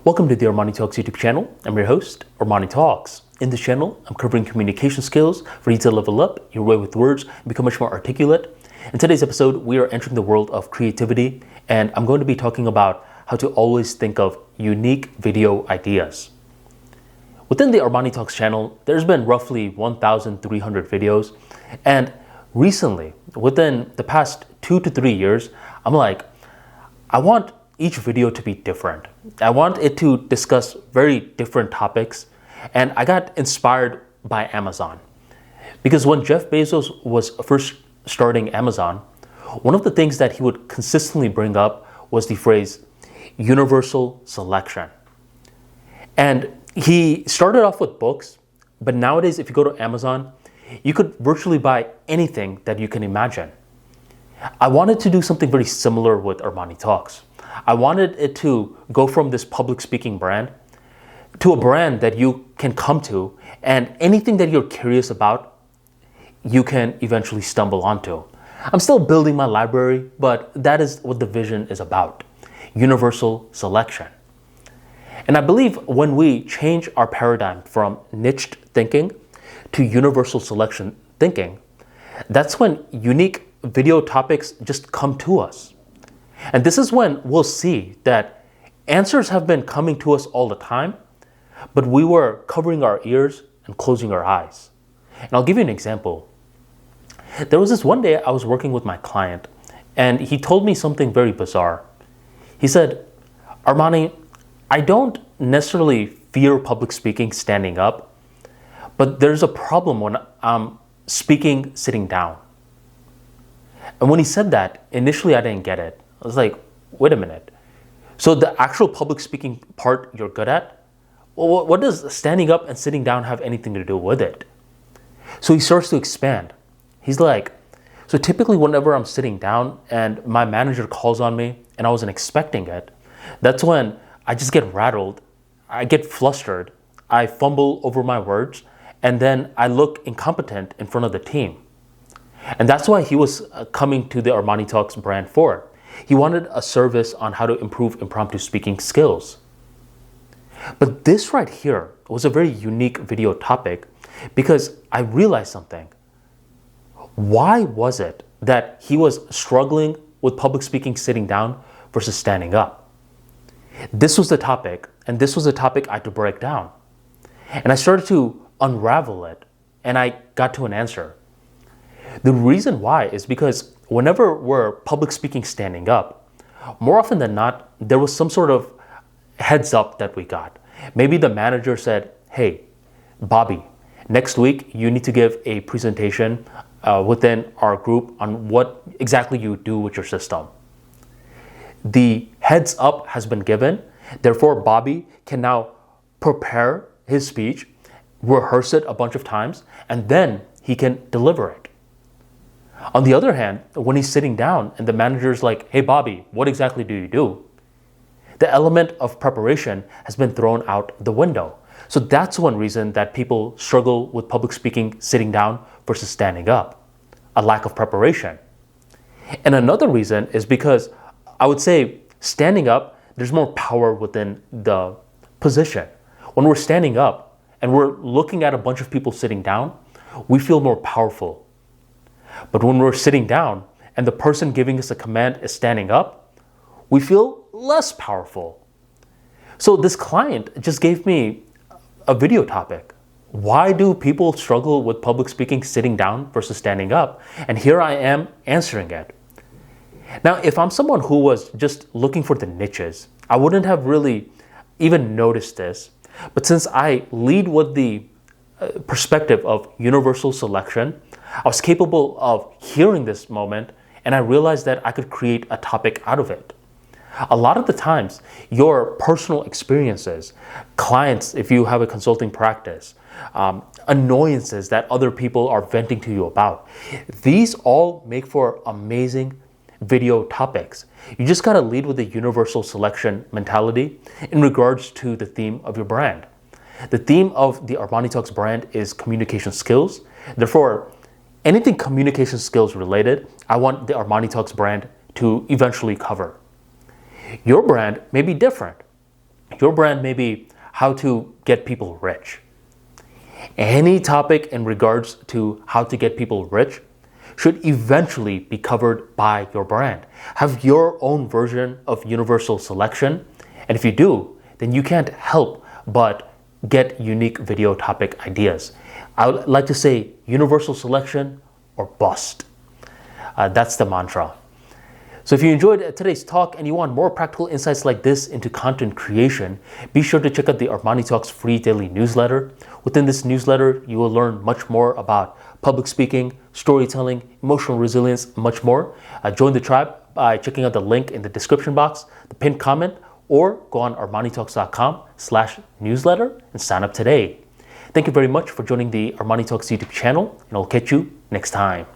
Welcome to the ArmaniTalks YouTube channel. I'm your host, ArmaniTalks. In this channel, I'm covering communication skills for you to level up your way with words and become much more articulate. In today's episode, we are entering the world of creativity, and I'm going to be talking about how to always think of unique video ideas. Within the ArmaniTalks channel, there's been roughly 1,300 videos, and recently, within the past 2 to 3 years, I'm like, I want each video to be different. I want it to discuss very different topics, and I got inspired by Amazon. Because when Jeff Bezos was first starting Amazon, one of the things that he would consistently bring up was the phrase universal selection. And he started off with books, but nowadays if you go to Amazon, you could virtually buy anything that you can imagine. I wanted to do something very similar with ArmaniTalks. I wanted it to go from this public speaking brand to a brand that you can come to, and anything that you're curious about, you can eventually stumble onto. I'm still building my library, but that is what the vision is about. Universal selection. And I believe when we change our paradigm from niched thinking to universal selection thinking, that's when unique video topics just come to us. And this is when we'll see that answers have been coming to us all the time, but we were covering our ears and closing our eyes. And I'll give you an example. There was this one day I was working with my client, and he told me something very bizarre. He said, Armani, I don't necessarily fear public speaking standing up, but there's a problem when I'm speaking sitting down. And when he said that, initially I didn't get it. I was like, wait a minute. So the actual public speaking part you're good at? Well, what does standing up and sitting down have anything to do with it? So he starts to expand. He's like, so typically whenever I'm sitting down and my manager calls on me and I wasn't expecting it, that's when I just get rattled, I get flustered, I fumble over my words, and then I look incompetent in front of the team. And that's why he was coming to the ArmaniTalks brand for. He wanted a service on how to improve impromptu speaking skills. But this right here was a very unique video topic because I realized something. Why was it that he was struggling with public speaking sitting down versus standing up? This was the topic, and this was the topic I had to break down. And I started to unravel it, and I got to an answer. The reason why is because whenever we're public speaking standing up, more often than not, there was some sort of heads up that we got. Maybe the manager said, hey, Bobby, next week you need to give a presentation within our group on what exactly you do with your system. The heads up has been given. Therefore, Bobby can now prepare his speech, rehearse it a bunch of times, and then he can deliver it. On the other hand, when he's sitting down and the manager's like, hey, Bobby, what exactly do you do? The element of preparation has been thrown out the window. So that's one reason that people struggle with public speaking sitting down versus standing up, a lack of preparation. And another reason is because I would say standing up, there's more power within the position. When we're standing up and we're looking at a bunch of people sitting down, we feel more powerful. But when we're sitting down and the person giving us a command is standing up, we feel less powerful. So this client just gave me a video topic. Why do people struggle with public speaking sitting down versus standing up? And here I am answering it. Now, if I'm someone who was just looking for the niches, I wouldn't have really even noticed this. But since I lead with the perspective of universal selection, I was capable of hearing this moment, and I realized that I could create a topic out of it. A lot of the times, your personal experiences, clients, if you have a consulting practice, annoyances that other people are venting to you about, these all make for amazing video topics. You just gotta lead with a universal selection mentality in regards to the theme of your brand. The theme of the ArmaniTalks brand is communication skills. Therefore, anything communication skills related, I want the ArmaniTalks brand to eventually cover. Your brand may be different. Your brand may be how to get people rich. Any topic in regards to how to get people rich should eventually be covered by your brand. Have your own version of universal selection, and if you do, then you can't help but get unique video topic ideas. I would like to say universal selection or bust. That's the mantra. So if you enjoyed today's talk and you want more practical insights like this into content creation, be sure to check out the ArmaniTalks free daily newsletter. Within this newsletter, you will learn much more about public speaking, storytelling, emotional resilience, much more. Join the tribe by checking out the link in the description box, the pinned comment, or go on ArmaniTalks.com/newsletter and sign up today. Thank you very much for joining the ArmaniTalks YouTube channel, and I'll catch you next time.